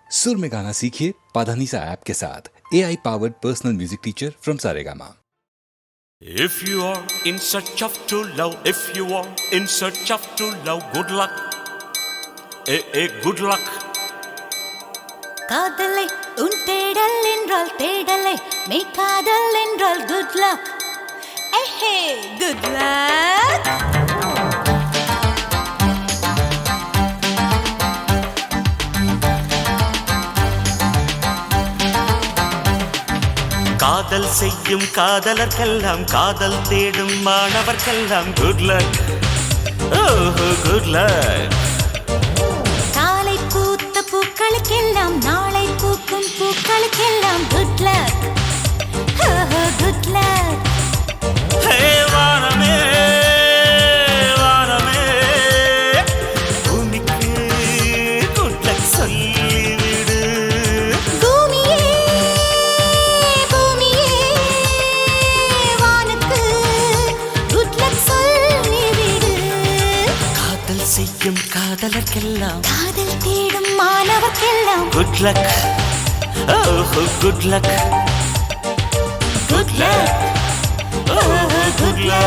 सुर में गाना सीखिए पाधानीसा ऐप के साथ AI powered personal music teacher from Saregama. If you are in search of true love, if you are in search of true love, good luck. Good luck. காதலை உன் தேடல் என்றால் தேடலை மெய் காதல் என்றால் good luck. ஏஹே good luck. காதல் செய்யும் காதலர்க்கெல்லாம் காதல் தேடும் மாணவர்க்கெல்லாம் good luck. Oh good luck. காலை பூத்த பூக்களுக்கெல்லாம் நாளை பூக்கும் பூக்களுக்கெல்லாம் good luck. Oh good luck. Hey வானமே வானமே பூமிக்கு good luck சொல்லிவிடு. பூமியே பூமியே வானுக்கு good luck சொல்லிவிடு. காதல் செய்யும் காதலர்க்கெல்லாம் காதல் தேடும் மாணவர்க்கெல்லாம் good luck. Oh good luck. good luck. Oh good luck.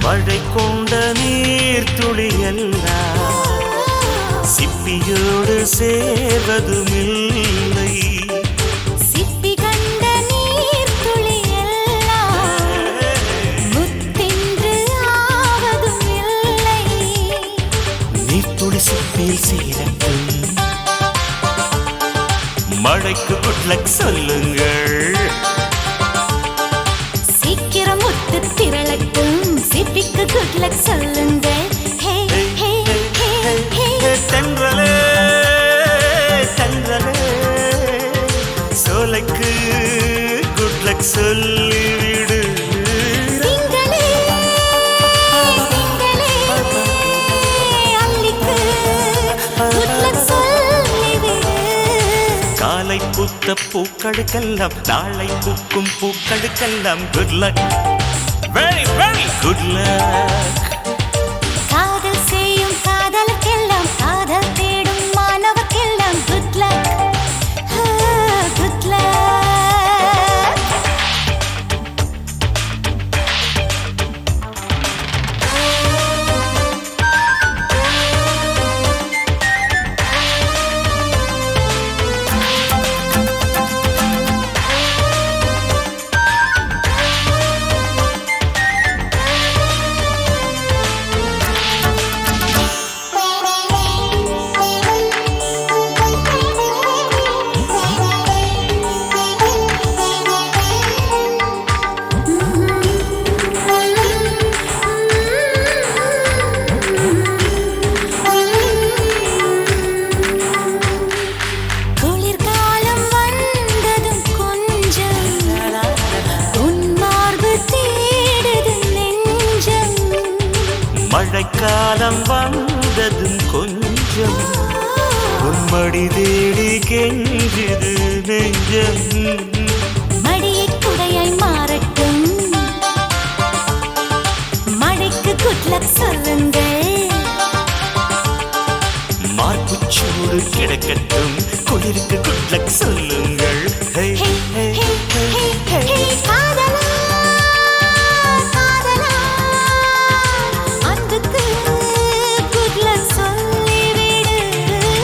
மழை கொண்ட நீர் துளியெல்லாம் சிப்பியோடு சேர்வதுமில்லை. சிப்பி கண்ட நீர் துளியெல்லாம் முத்தென்று ஆவதும் இல்லை. நீர்த்துளி சிப்பில் சேரட்டும், மழைக்கு good luck சொல்லுங்கள். சீக்கிரம் முத்து திரளட்டும், சிப்பிக்கு good luck சொல்லுங்க. ஹே ஹே ஹே ஹே தென்றலே தென்றலே சோலைக்கு good luck சொல்லிவிடு. திங்களே திங்களே அல்லிக்கு good luck சொல்லிவிடு. காலை பூத்த பூக்களுக்கெல்லாம் நாளை பூக்கும் பூக்களுக்கெல்லாம் good luck. Very very good luck. காதல் செய்யும் காதலுக்கெல்லாம் காதல் தேடும் மாணவர்க்கெல்லாம் good luck. good luck. குளிர்காலம் வந்ததும் கொஞ்சம் உன் மார்பு தேடுது நெஞ்சம். மழைக்காலம் வந்ததும் கொஞ்சம் உன்மடி தேடி கெஞ்சுது நெஞ்சம். மடியை குடையாய் மாறட்டும், மழைக்கு good luck சொல்லுங்கள். மார்புச்சூடு கிடக்கட்டும், குளிருக்கு good luck சொல்லுங்கள். Hey, ஹே hey, ஹே hey, ஹே ஹே காதலா காதலா அன்புக்கு good luck சொல்லிவிடு.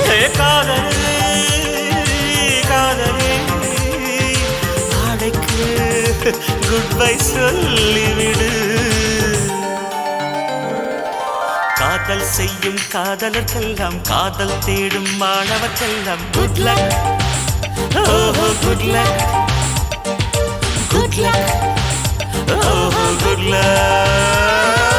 hey, காதலே காதலே ஆடைக்கு goodbye சொல்லிவிடு. காதல் செய்யும் காதலர்க்கெல்லாம் காதல் தேடும் மாணவர்க்கெல்லாம் good luck. Oh good luck. Good luck. Oh good luck.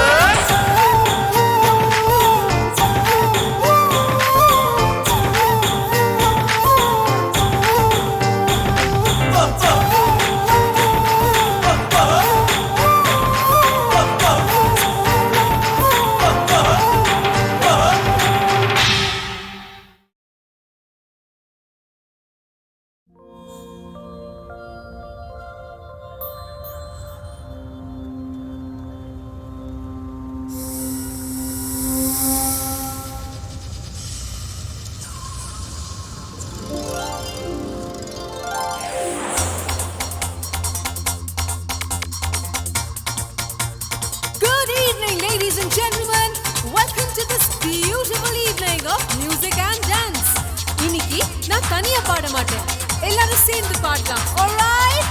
பாட மாட்டேன், எல்லாரும் சேர்ந்து பாடலாம். Alright?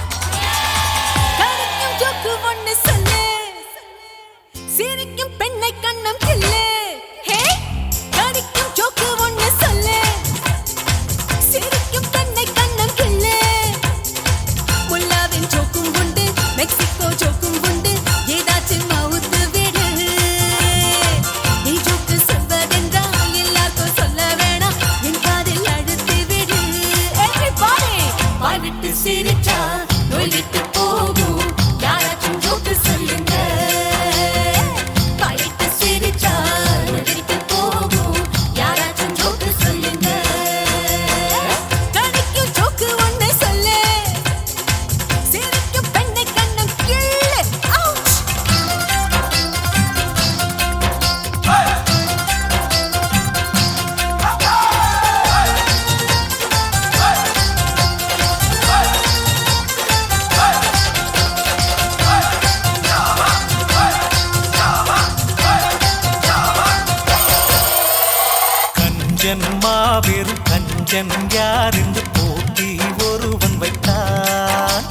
கடிக்கும் ஜோக்கு ஒண்ணு சொல்லு, சிரிக்கும் பெண்ணை கண்ணம் கிள்ளு. ஹே, கடிக்கும் ஜோக்கு ஒண்ணு சொல்லு, சிரிக்கும் பெண்ணை கண்ணம் கிள்ளு. முல்லாவின் ஜோக்கும் உண்டு, மெக்சிகோ ஜோக்கும் உண்டு, ஏதாச்சும் மவுத்து விடு. நீ ஜோக்கு சொல்வதென்றால் எல்லாருக்கும் சொல்ல வேணாம், என் காதில் அழுத்தி விடு. Everybody, வாய் விட்டு சிரிச்சா நோய் விட்டு போகும், யாராச்சும் ஜோக்கு சொல்லுங்க. வாய் விட்டு சிரிச்சா நோய் விட்டு போகும், யாராச்சும் ஜோக்கு சொல்லுங்க. கடிக்கும் ஜோக்கு ஒண்ணு சொல்லு, சிரிக்கும் பெண்ணை கண்ணம் கிள்ளு. Ouch! கஞ்சன் மாபெரும் கஞ்சன் யார் என்று போட்டி ஒருவன் வைத்தான்.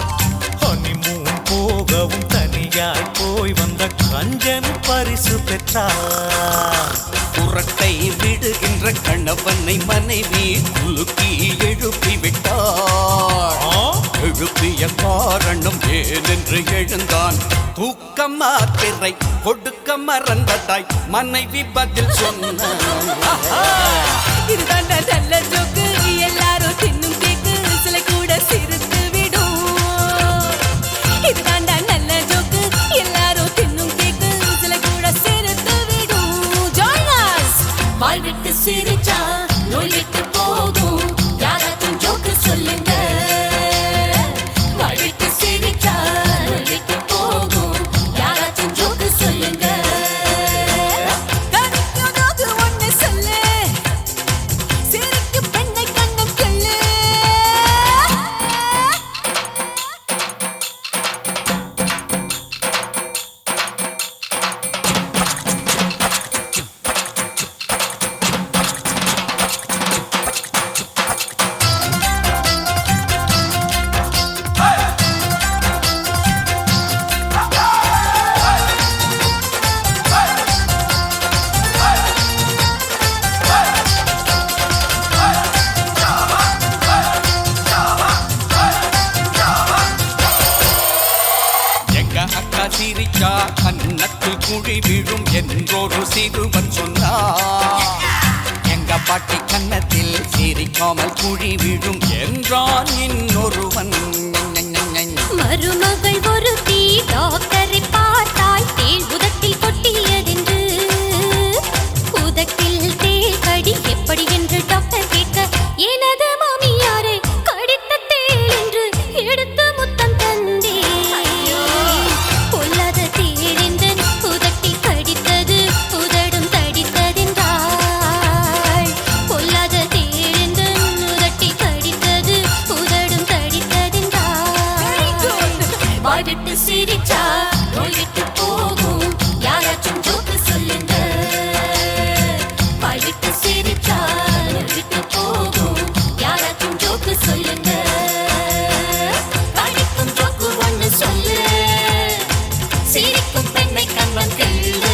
ஹனிமூன் போகவும் தனியாய் போய் வந்த கஞ்சன் பரிசு பெற்றான். புரட்டை விடுகின்ற கணவனை மனைவி குலுக்கி எழுப்பி விட்டார். எழுப்பிய காரணம் ஏனென்று எழுந்தான். தூக்க மாத்திரை கொடுக்க மறந்ததாய் மனைவி பதில் சொன்னார். இதுதாண்டா நல்ல ஜோக்கு, எல்லாரும் தின்னும் கேக்கு, சில கூட சிரித்து விடும். இதுதாண்டா நல்ல ஜோக்கு, எல்லாரும் தின்னும் கேக்கு, சில கூட சிரித்து விடும். Join us! வாய் விட்டு சிரிச்சா நோய் விட்டு போகும், யாராச்சும் ஜோக்கு சொல்லுங்க. வாய் விட்டு சிரிச்சா நோய் விட்டு போகும், யாராச்சும் ஜோக்கு சொல்லுங்க. கடிக்கும் ஜோக்கு ஒண்ணு சொல்லு, சிரிக்கும் பெண்ணை கண்ணம் கிள்ளு. எங்க அக்கா சிரிச்சா கன்னத்தில் குழி விழும் என்றொரு சிறுவன் சொன்னார். எங்க பாட்டி கன்னத்தில் சிரிக்காமல் குழி விழும் என்றான் இன்னொருவன். மருமகள் ஒருத்தி டாக்டரை பார்த்தாள், தேள் உதட்டில் கொட்டியதென்று. உதட்டில் தேள் கடி எப்படி என்று டாக்டர் கேட்க, எனது மாமியாரை கடித்த தேள் என்று எடுத்து முத்தம் தந்தே. பொல்லாத தேள் என்றன் உதட்டில் கடித்தது, உதடும் தடித்ததென்றாள். பொல்லாத தேள் என்றன் உதட்டில் கடித்தது, உதடும் தடித்ததென்றாள். வாய் விட்டு சிரிச்சா நோய் விட்டு போகும், யாராச்சும் ஜோக்கு சொல்லுங்க. வாய் விட்டு சிரிச்சா நோய் விட்டு போகும், யாராச்சும் ஜோக்கு சொல்லுங்க. கடிக்கும் ஜோக்கு ஒண்ணு சொல்லு, சிரிக்கும் பெண்ணை கண்ணம் கிள்ளு.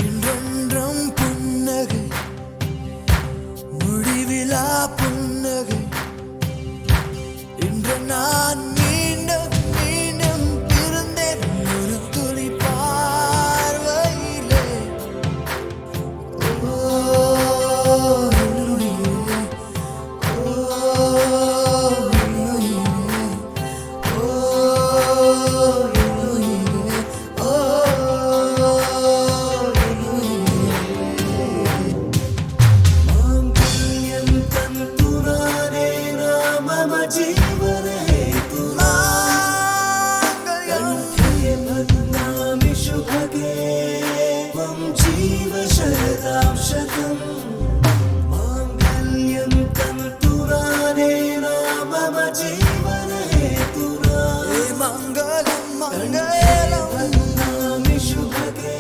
இன்றொன்றும் புன்னகை, முடிவிலா புன்னகை. இன்று நான் மீண்டும் மீண்டும் பிறந்தேன் ஒரு துளி பார்வையிலே. ஓ oh मङ्गलम् शुभगे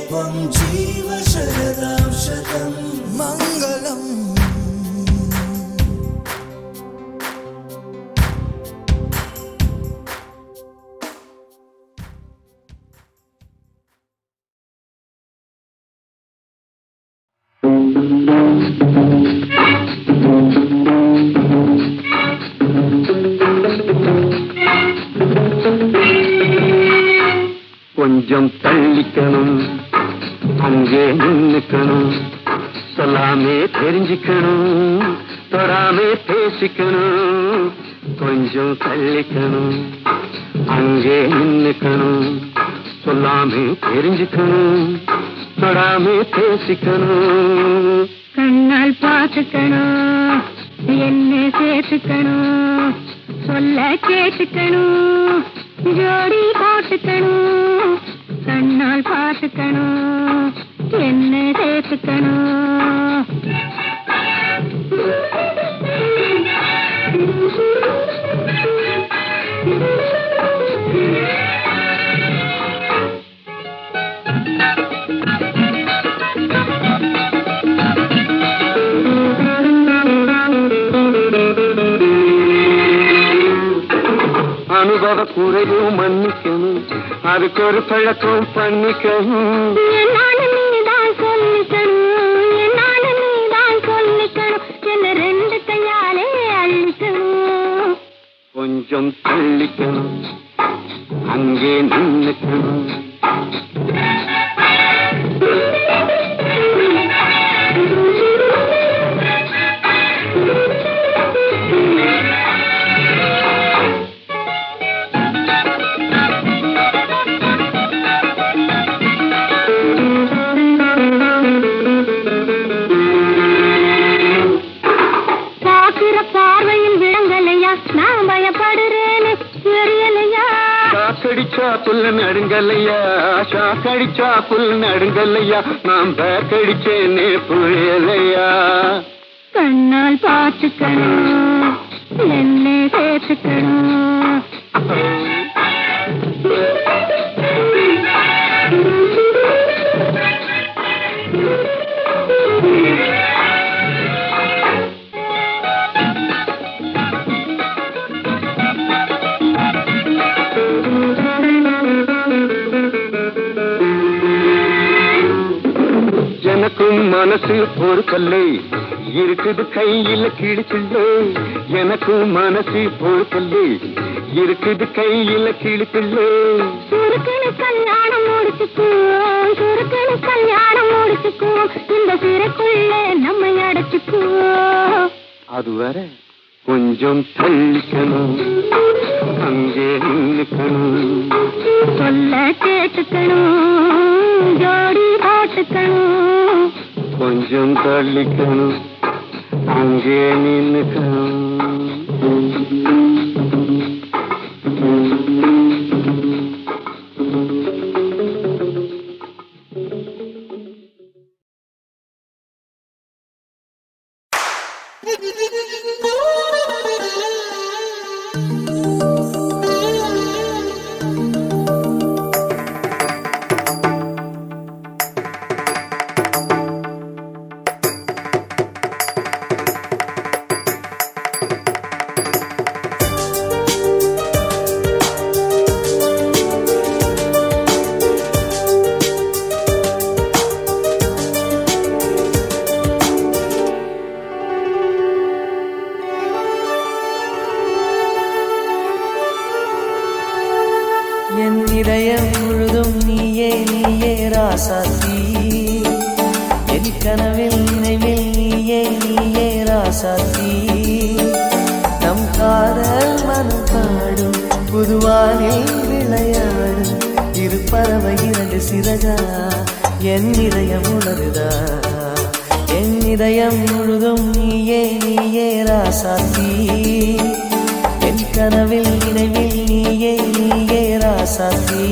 त्वं जीव शरदां शतं मङ्गलम् கொஞ்சம் தள்ளிக்கணும் அங்கே நின்னுக்கணும் சொல்லாமே தெரிஞ்சுக்கணும் தொடாமே பேசிக்கணும் கொஞ்சம் தள்ளிக்கணும் அங்கே நின்னுக்கணும் சொல்லாமே தெரிஞ்சுக்கணும் தொடாமே பேசிக்கணும் கண்ணால் பார்த்துக்கணும் என்ன சேர்த்துக்கணும் சொல்ல கேட்டுக்கணும் ஜோடி போட்டுக்கணும் கண்ணால் பார்த்துக்கணும் என்ன சேர்த்துக்கணும் அனுபவ குறையும் மன்னிக்கணும் அதுக்கு ஒரு பழக்கம் பண்ணிக்கணும் என்னாலும் நீதான் சொல்லிக்கணும் என்னாலும் நீதான் சொல்லிக்கணும் என்ன ரெண்டு கையாலே அள்ளிக்கணும் கொஞ்சம் தள்ளிக்கணும் அங்கே நின்னுக்கணும் கடிச்சா புல் நடுங்கல்லையா ஷாக்கடிச்சா புல் நடுங்கல்லையா நாம் பேக்கடிச்சேனே புரியலையா கண்ணால் பார்த்துக்கணும் என்ன சேர்த்துக்கணும் எனக்கும் மனசு பொறுக்கல்லை இருக்குது கையில கிழிப்பில்லை எனக்கும் மனசு பொறுக்கல்லை இருக்குது கையில கிழிப்பில்லை சுருக்கனு கல்யாணம் முடிச்சுக்குவோம் சுருக்கனு கல்யாணம் முடிச்சுக்குவோம் இந்த சிறைக்குள்ளே நம்மை அடைச்சுக்குவோம் அது வர கொஞ்சம் தள்ளிக்கணும் அங்கே நின்னுக்கணும் சொல்ல கேட்டுக்கணும் ஜோடி போட்டுக்கணும் கொஞ்சம் தள்ளிக்கணும் அங்கே நின்னுக்கணும் என் இதயம் முழுதும் நீயே நீயே ராசாத்தி என் கனவில் நினைவில் நீயே நீயே ராசாத்தி நம் காதல் மனம் பாடும் புதுவானில் விளையாடும் இரு பறவை இரண்டு சிறகா என் இதயம் உணருதா என் இதயம் முழுதும் நீயே நீயே ராசாத்தி என் கனவில் நினைவில் நீயே நீயே ராசாத்தி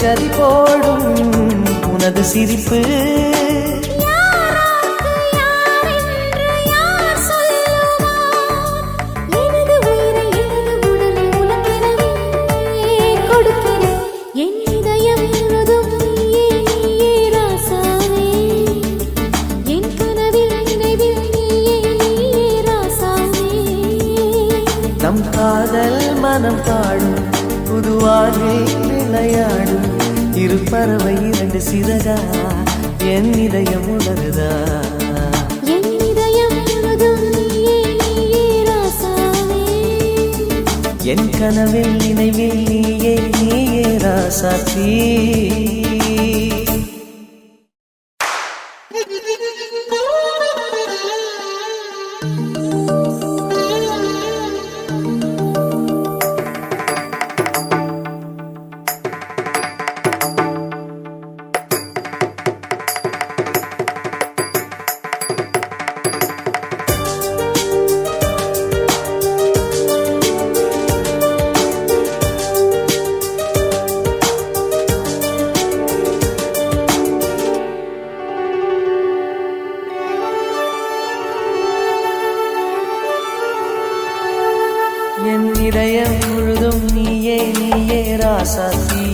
ஜதி போடும் உனது சிரிப்பு யாராக்கு யாரென்று யார் சொல்லுவார்? எனது உயிரை எனது உடலை உனக்கெனவே கொடுக்கிறேன். என் இதயம் முழுதும் நீயே நீயே ராசாவே. என் கனவில் நினைவில் நீயே நீயே ராசாவே. நம் காதல் மனம் பாடும் புதுவானில் விளையாடும் இரு பறவை இரண்டு சிறகா என் இதயம் உணருதா என் இதயம் முழுதும் நீயே நீயே ராசாவே. என் கனவில் நினைவில் நீயே நீயே ராசாத்தி என் இதயம் முழுதும் நீயே நீயே ராசாத்தி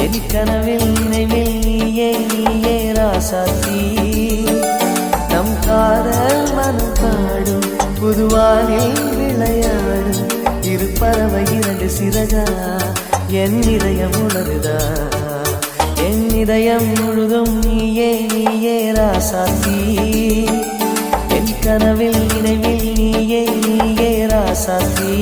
என் கனவில் நினைவில் நீயே நீயே ராசாத்தி நம் காதல் மனம் பாடும் புதுவானில் விளையாடும் இரு பறவை இரண்டு சிறகா என் இதயம் உணருதா என் இதயம் முழுதும் நீயே நீயே ராசாத்தி என் கனவில் நினைவில் நீயே நீயே ராசாத்தி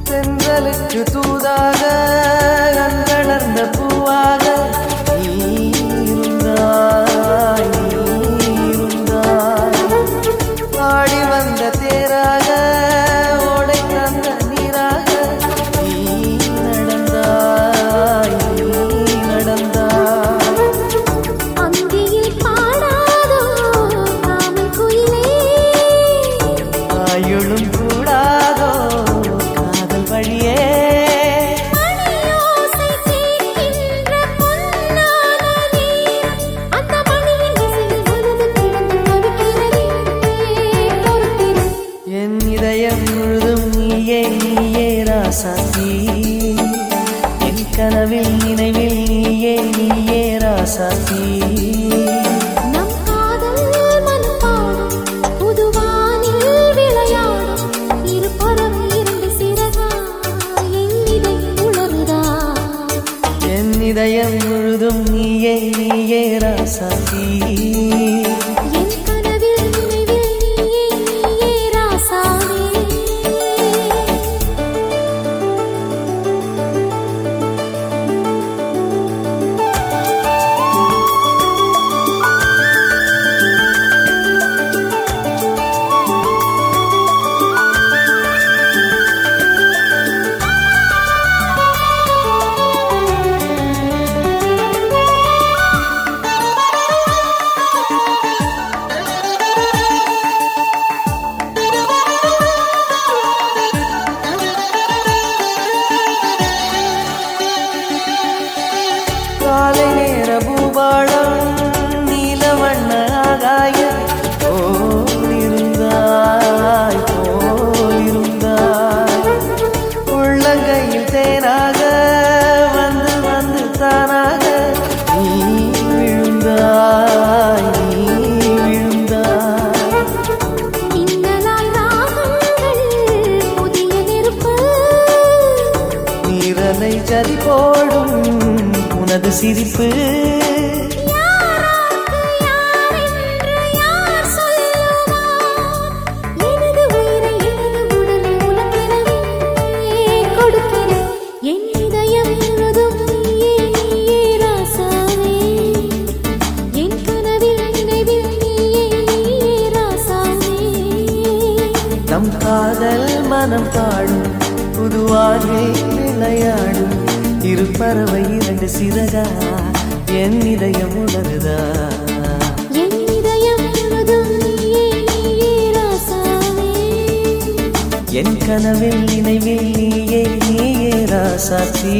தென்றலுக்கு தூதாக கண்களர்ந்த பூவாக நீ இருந்தாய் பாடி வந்த தேராக ஓடை தந்த நீராக நீ நடந்தாய் அந்தியில் பாடாதோ காமல் குயிலே. ஆயுளும் கூடாதோ காதல் வழியே மணியோசை கேட்கின்ற பொன்னான நேரம். அந்த மணியின் இசையில் மனது கிடந்து தவிக்கிறதே. பொறுத்திரு. என் இதயம் முழுதும் நீயே நீயே ராசாத்தி என் கனவில் நினைவில் நீயே நீயே ராசாத்தி நம் காதல் மனம் பாடும் புதுவானில் விளையாடும் இரு பறவை இரண்டு சிறகா என் இதயம் உணருதா. என் இதயம் முழுதும் நீயே நீயே ராசாத்தி என் கனவில் நினைவில் நீயே நீயே ராசாவே. காலை நேர பூபாளம் நீலவண்ண ஆகாயம் போலிருந்தாய் உள்ளங்கையில் தேனாக வந்து வந்து தானாக நீ விழுந்தாய் மின்னலாய் ராகங்கள் புதிய நெருப்பு. நீரலை ஜதி போடும் உனது சிரிப்பு யாராக்கு யாரென்று யார் சொல்லுவார்? எனது உயிரை நம் காதல் மனம் பாடும் புதுவாகவே விளையாடும் இரு பறவை இரண்டு சிறகா என் இதயம் உணருதா என் இதயம் முழுதும் நீயே நீயே ராசாவே என் கனவில் நினைவில் நீயே நீயே ராசாத்தி